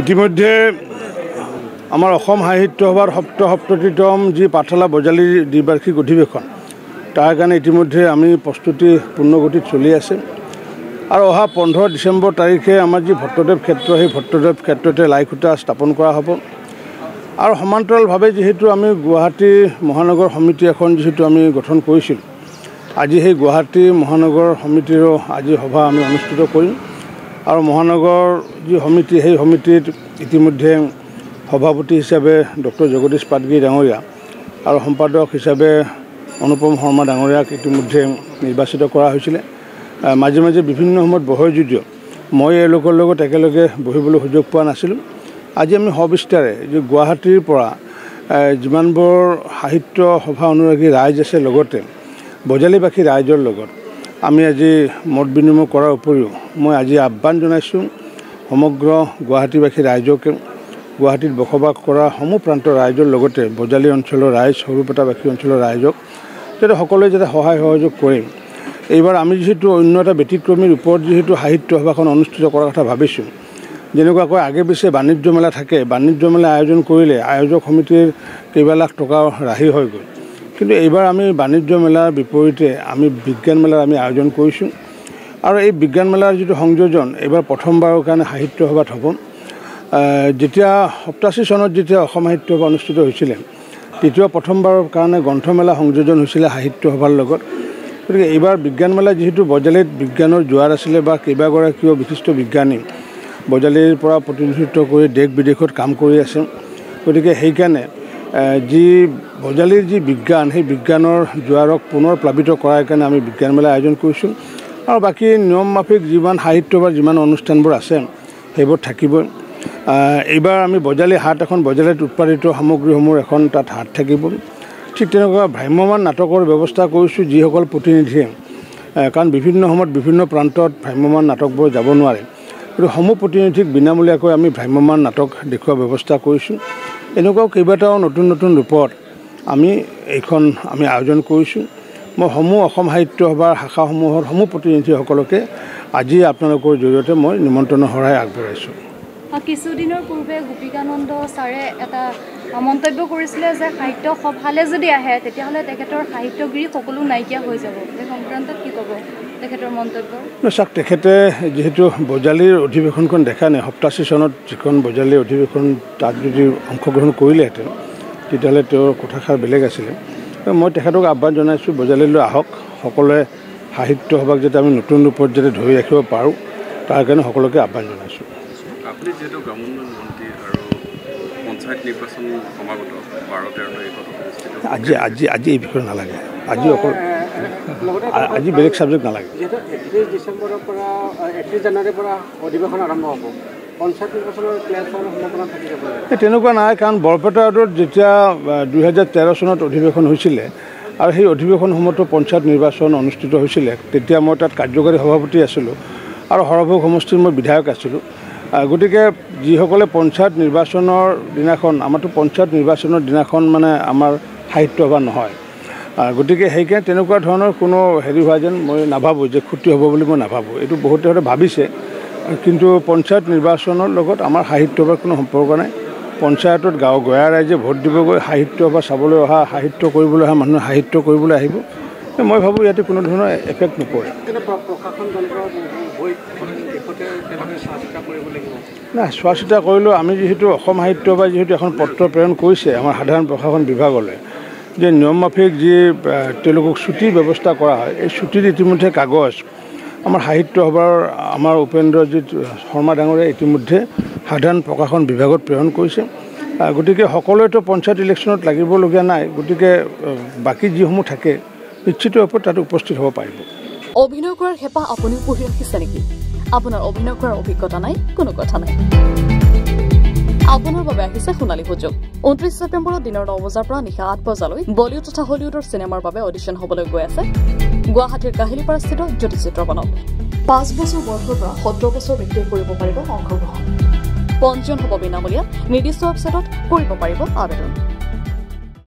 ইতিমধ্যে আমাৰ অসম সাহিত্য সভাৰ সপ্ততিতম যি পাঠশালা বজালী দ্বিবাৰ্ষিক অধিৱেশন তাৰ কাৰণে ইতিমধ্যে আমি প্ৰস্তুতি পূৰ্ণগতিত চলি আছে আৰু অহা 15 ডিচেম্বৰ তাৰিখে আমাৰ যি ভট্টদেৱ ক্ষেত্ৰ সেই ভট্টদেৱ ক্ষেত্ৰতে লাইখুটা স্থাপন কৰা হ'ব আৰু সমান্তৰালভাৱে যেহেতু আমি গুৱাহাটী মহানগৰ সমিতি এখন যেহেতু আমি গঠন কৰিছিলোঁ আজি সেই গুৱাহাটী মহানগৰ সমিতিৰো আজি সভা আমি অনুষ্ঠিত কৰিম আৰু মহানগৰ যি সমিতি সেই সমিতিত ইতিমধ্যে সভাপতি হিচাপে ডক্টৰ জগদীশ পাটগিৰি ডাঙৰীয়া আৰু সম্পাদক হিচাপে অনুপম শৰ্মা ডাঙৰীয়াক ইতিমধ্যে নিৰ্বাচিত কৰা হৈছিলে মাজে মাজে বিভিন্ন সময়ত বহে যদিও মই এওঁলোকৰ লগত একেলগে বহিবলৈ সুযোগ পোৱা নাছিলোঁ আজি আমি সবিস্তাৰে যে গুৱাহাটীৰ পৰা যিমানবোৰ সাহিত্য সভা অনুৰাগী ৰাইজ আছে লগতে বজালীবাসী ৰাইজৰ লগত আমি আজি মত বিনিময় কৰাৰ উপৰিও মই আজি আহ্বান জনাইছোঁ সমগ্ৰ গুৱাহাটীবাসী ৰাইজকে গুৱাহাটীত বসবাস কৰা সমূহ প্ৰান্তৰ ৰাইজৰ লগতে বজালী অঞ্চলৰ ৰাইজ সৰুপেটাবাসী অঞ্চলৰ ৰাইজক যাতে সকলোৱে যাতে সহায় সহযোগ কৰে এইবাৰ আমি যেহেতু অন্য এটা ব্যতিক্ৰমীৰ ওপৰত যেহেতু সাহিত্য সভাখন অনুষ্ঠিত কৰাৰ কথা ভাবিছোঁ যেনেকুৱাকৈ আগে পিছে বাণিজ্য মেলা থাকে বাণিজ্য মেলা আয়োজন কৰিলে আয়োজক সমিতিৰ কেইবা লাখ টকা ৰাহি হৈ গ'ল কিন্তু এইবাৰ আমি বাণিজ্য মেলাৰ বিপৰীতে আমি বিজ্ঞান মেলাৰ আমি আয়োজন কৰিছোঁ আৰু এই বিজ্ঞান মেলাৰ যিটো সংযোজন এইবাৰ প্ৰথমবাৰৰ কাৰণে সাহিত্য সভাত হ'ব যেতিয়া 87 চনত যেতিয়া অসম সাহিত্য সভা অনুষ্ঠিত হৈছিলে তেতিয়া প্ৰথমবাৰৰ কাৰণে গ্ৰন্থমেলা সংযোজন হৈছিলে সাহিত্য সভাৰ লগত গতিকে এইবাৰ বিজ্ঞান মেলা যেহেতু বজালীত বিজ্ঞানৰ জোৱাৰ আছিলে বা কেইবাগৰাকীও বিশিষ্ট বিজ্ঞানী বজালীৰ পৰা প্ৰতিনিধিত্ব কৰি দেশ বিদেশত কাম কৰি আছে গতিকে সেইকাৰণে যি বজালীৰ যি বিজ্ঞান সেই বিজ্ঞানৰ জোৱাৰক পুনৰ প্লাবিত কৰাৰ কাৰণে আমি বিজ্ঞান মেলা আয়োজন কৰিছোঁ আৰু বাকী নিয়ম মাফিক যিমান সাহিত্য বা যিমান অনুষ্ঠানবোৰ আছে সেইবোৰ থাকিবই এইবাৰ আমি বজালী হাট এখন বজালীত উৎপাদিত সামগ্ৰীসমূহৰ এখন তাত হাট থাকিব ঠিক তেনেকুৱা ভ্ৰাম্যমান নাটকৰ ব্যৱস্থা কৰিছোঁ যিসকল প্ৰতিনিধিয়ে কাৰণ বিভিন্ন সময়ত বিভিন্ন প্ৰান্তত ভ্ৰাম্যমান নাটকবোৰ যাব নোৱাৰে গতিকে সমূহ প্ৰতিনিধিক বিনামূলীয়াকৈ আমি ভ্ৰাম্যমান নাটক দেখুওৱাৰ ব্যৱস্থা কৰিছোঁ এনেকুৱাও কেইবাটাও নতুন নতুন ৰূপত আমি এইখন আমি আয়োজন কৰিছোঁ মই সমূহ অসম সাহিত্য সভাৰ শাখাসমূহৰ সমূহ প্ৰতিনিধিসকলকে আজি আপোনালোকৰ জৰিয়তে মই নিমন্ত্ৰণৰ শৰাই আগবঢ়াইছোঁ কিছুদিনৰ পূৰ্বে গোপীকানন্দ ছাৰে এটা মন্তব্য কৰিছিলে যে সাহিত্য সভালৈ যদি আহে তেতিয়াহ'লে তেখেতৰ সাহিত্যগিৰি সকলো নাইকিয়া হৈ যাব এই সংক্ৰান্তত কি ক'ব তেখেতৰ মন্তব্য চাওক তেখেতে যিহেতু বজালীৰ অধিৱেশনখন দেখা নাই 87 চনত যিখন বজালীৰ অধিৱেশন তাত যদি অংশগ্ৰহণ কৰিলেহেঁতেন তেতিয়াহ'লে তেওঁৰ কথাষাৰ বেলেগ আছিলে মই তেখেতক আহ্বান জনাইছোঁ বজালীলৈ আহক সকলোৱে সাহিত্য সভাক যাতে আমি নতুন ৰূপত যাতে ধৰি ৰাখিব পাৰোঁ তাৰ কাৰণে সকলোকে আহ্বান জনাইছোঁ আপুনি যেহেতু গ্ৰামোন্নয়ন মন্ত্ৰী আৰু পঞ্চায়ত নিৰ্বাচন সমাগত 12-13 আজি আজি আজি এই বিষয়ে নালাগে আজি অকল আজি বেলেগ ছাবজেক্ট নালাগে 31 ডিচেম্বৰৰ পৰা 31 জানুৱাৰীৰ পৰা অধিৱেশন আৰম্ভ হ'ব পঞ্চায়ত নিৰ্বাচনৰ প্লেটফৰ্মৰ সম্ভাৱনা থাকি যাব তেনেকুৱা নাই কাৰণ বৰপেটা ৰোডত যেতিয়া 2013 চনত অধিৱেশন হৈছিলে আৰু সেই অধিৱেশনসমূহতো পঞ্চায়ত নিৰ্বাচন অনুষ্ঠিত হৈছিলে তেতিয়া মই তাত কাৰ্যকাৰী সভাপতি আছিলোঁ আৰু হৰভোগ সমষ্টিৰ মই বিধায়ক আছিলোঁ গতিকে যিসকলে পঞ্চায়ত নিৰ্বাচনৰ দিনাখন আমাৰতো পঞ্চায়ত নিৰ্বাচনৰ দিনাখন মানে আমাৰ সাহিত্য সভা নহয় গতিকে সেইকাৰণে তেনেকুৱা ধৰণৰ কোনো হেৰি হোৱা যেন মই নাভাবোঁ যে ক্ষতি হ'ব বুলি মই নাভাবোঁ এইটো বহুতে হয়তো ভাবিছে কিন্তু পঞ্চায়ত নিৰ্বাচনৰ লগত আমাৰ সাহিত্য সভাৰ কোনো সম্পৰ্ক নাই পঞ্চায়তত গঞা ৰাইজে ভোট দিবগৈ সাহিত্য সভা চাবলৈ অহা সাহিত্য কৰিবলৈ অহা মানুহে সাহিত্য কৰিবলৈ আহিব মই ভাবোঁ ইয়াতে কোনো ধৰণৰ এফেক্ট নপৰে নাই চোৱা চিতা কৰিলেও আমি যিহেতু অসম সাহিত্য সভাই যিহেতু এখন পত্ৰ প্ৰেৰণ কৰিছে আমাৰ সাধাৰণ প্ৰশাসন বিভাগলৈ যে নিয়ম মাফিক যি তেওঁলোকক ছুটিৰ ব্যৱস্থা কৰা হয় এই ছুটিৰ ইতিমধ্যে কাগজ আমাৰ সাহিত্য সভাৰ আমাৰ উপেন্দ্ৰজিৎ শৰ্মা ডাঙৰীয়াই ইতিমধ্যে সাধাৰণ প্ৰশাসন বিভাগত প্ৰেৰণ কৰিছে গতিকে সকলোৱেতো পঞ্চায়ত ইলেকশ্যনত লাগিবলগীয়া নাই গতিকে বাকী যিসমূহ থাকে নিশ্চিত ৰূপত তাত উপস্থিত হ'ব পাৰিব অভিনয় কৰাৰ হেঁপাহ আপুনিও পঢ়ি ৰাখিছে নেকি আপোনাৰ অভিনয় কৰাৰ অভিজ্ঞতা নাই কোনো কথা নাই আপোনাৰ বাবে আহিছে সোণালী সুযোগ 29 ছেপ্টেম্বৰত দিনৰ 9 বজাৰ পৰা নিশা 8 বজালৈ বলিউড তথা হলিউডৰ চিনেমাৰ বাবে অডিশ্যন হ'বলৈ গৈ আছে গুৱাহাটীৰ কাহিলীপাৰাস্থিত জ্যোতি চিত্ৰবনত 5 বছৰ বয়সৰ পৰা 17 বছৰ ব্যক্তিয়ে কৰিব পাৰিব অংশগ্ৰহণ পঞ্জীয়ন হ'ব বিনামূলীয়া নিৰ্দিষ্ট ৱেবছাইটত কৰিব পাৰিব আবেদন